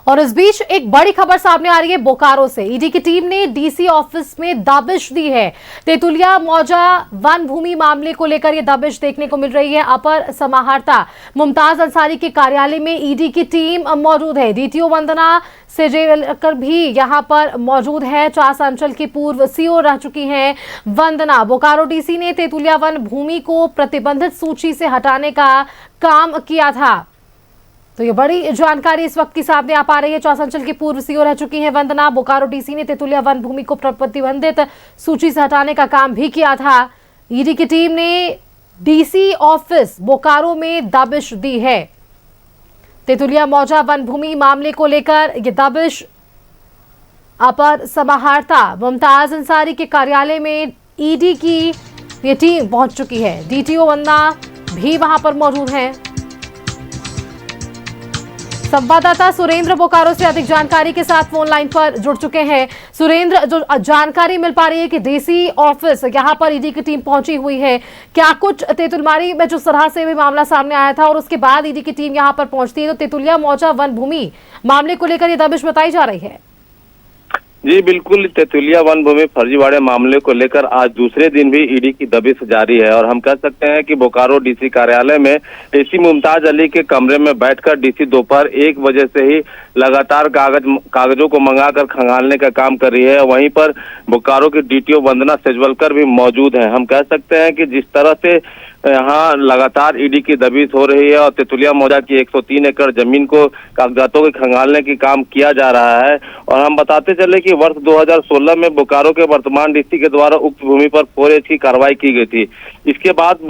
और इस बीच एक बड़ी खबर सामने आ रही है बोकारो से। ईडी की टीम ने डीसी ऑफिस में दबिश दी है। तेतुलिया मौजा वन भूमि मामले को लेकर यह दबिश देखने को मिल रही है। अपर समाहर्ता मुमताज अंसारी के कार्यालय में ईडी की टीम मौजूद है। डीटीओ वंदना सेजेलकर भी यहां पर मौजूद है। चास अंचल की पूर्व सीओ रह चुकी हैं वंदना। बोकारो डीसी ने तेतुलिया वन भूमि को प्रतिबंधित सूची से हटाने का काम किया था। तो ये बड़ी जानकारी इस वक्त की सामने आ पा रही है। चौसंचल की पूर्व सीओ रह चुकी हैं वंदना। बोकारो डीसी ने तेतुलिया वन भूमि को प्रतिबंधित सूची से हटाने का काम भी किया था। ईडी की टीम ने डीसी ऑफिस बोकारो में दबिश दी है। तेतुलिया मौजा वन भूमि मामले को लेकर ये दबिश अपर समाहर्ता मुमताज अंसारी के कार्यालय में ईडी की ये टीम पहुंच चुकी है। डीटीओ वंदना भी वहां पर मौजूद हैं। संवाददाता सुरेंद्र बोकारो से अधिक जानकारी के साथ फोन लाइन पर जुड़ चुके हैं। सुरेंद्र, जो जानकारी मिल पा रही है कि डीसी ऑफिस यहां पर ईडी की टीम पहुंची हुई है, क्या कुछ तेतुलमारी में जो तरह से भी मामला सामने आया था और उसके बाद ईडी की टीम यहां पर पहुंचती है, तो तेतुलिया मौजा वन भूमि मामले को लेकर यह दबिश बताई जा रही है? जी बिल्कुल, तेतुलिया वन भूमि फर्जीवाड़े मामले को लेकर आज दूसरे दिन भी ईडी की दबिश जारी है और हम कह सकते हैं कि बोकारो डीसी कार्यालय में एसी मुमताज अली के कमरे में बैठकर डीसी दोपहर 1 बजे से ही लगातार कागजों को मंगाकर खंगालने का काम कर रही है। वहीं पर बोकारो की डीटीओ वंदना सेजवलकर भी मौजूद है। हम कह सकते हैं कि जिस तरह से यहाँ लगातार ईडी की दबिश हो रही है और तेतुलिया मौजा की 103 एकड़ जमीन को कागजातों के खंगालने की काम किया जा रहा है। और हम बताते चले कि वर्ष 2016 में बोकारो के वर्तमान डीसी के द्वारा उक्त भूमि पर 4H की कार्रवाई की गई थी। इसके बाद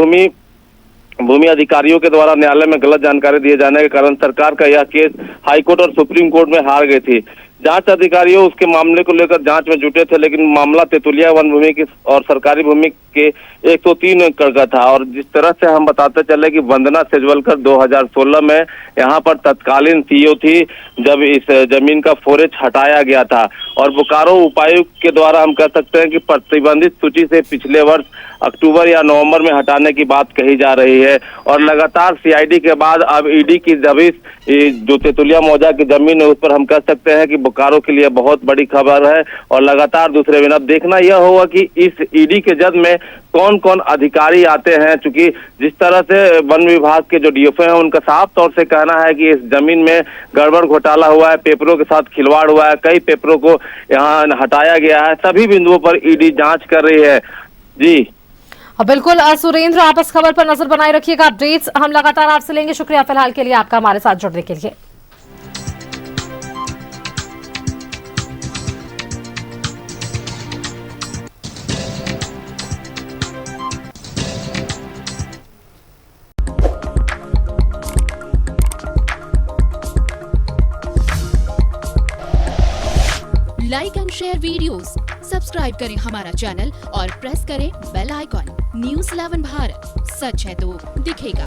भूमि अधिकारियों के द्वारा न्यायालय में गलत जानकारी दिए जाने के कारण सरकार का यह केस हाईकोर्ट और सुप्रीम कोर्ट में हार गई थी। जांच अधिकारियों उसके मामले को लेकर जांच में जुटे थे, लेकिन मामला तेतुलिया वन भूमि की और सरकारी भूमि के 103 एकड़ का था। और जिस तरह से हम बताते चले कि वंदना सेजवलकर 2016 में यहाँ पर तत्कालीन सीईओ थी जब इस जमीन का 4H हटाया गया था। और बोकारो उपायुक्त के द्वारा हम कह सकते हैं कि प्रतिबंधित सूची से पिछले वर्ष अक्टूबर या नवंबर में हटाने की बात कही जा रही है। और लगातार सीआईडी के बाद अब ईडी की दबिश जो तेतुलिया मौजा की जमीन है उस पर हम कह सकते हैं कि बोकारो के लिए बहुत बड़ी खबर है। और लगातार दूसरे दिन अब देखना यह होगा कि इस ईडी के जद में कौन कौन अधिकारी आते हैं, चूंकि जिस तरह से वन विभाग के जो डीएफओ हैं उनका साफ तौर से कहना है कि इस जमीन में गड़बड़ घोटाला हुआ है, पेपरों के साथ खिलवाड़ हुआ है, कई पेपरों को यहाँ हटाया गया है। सभी बिंदुओं पर ईडी जांच कर रही है। जी बिल्कुल सुरेंद्र, आप इस खबर पर नजर बनाए रखिएगा। अपडेट्स हम लगातार आपसे लेंगे। शुक्रिया फिलहाल के लिए आपका हमारे साथ जुड़ने के लिए। Like and share videos, subscribe करें हमारा चैनल और प्रेस करें बेल आइकॉन। न्यूज़ 11 भारत, सच है तो दिखेगा।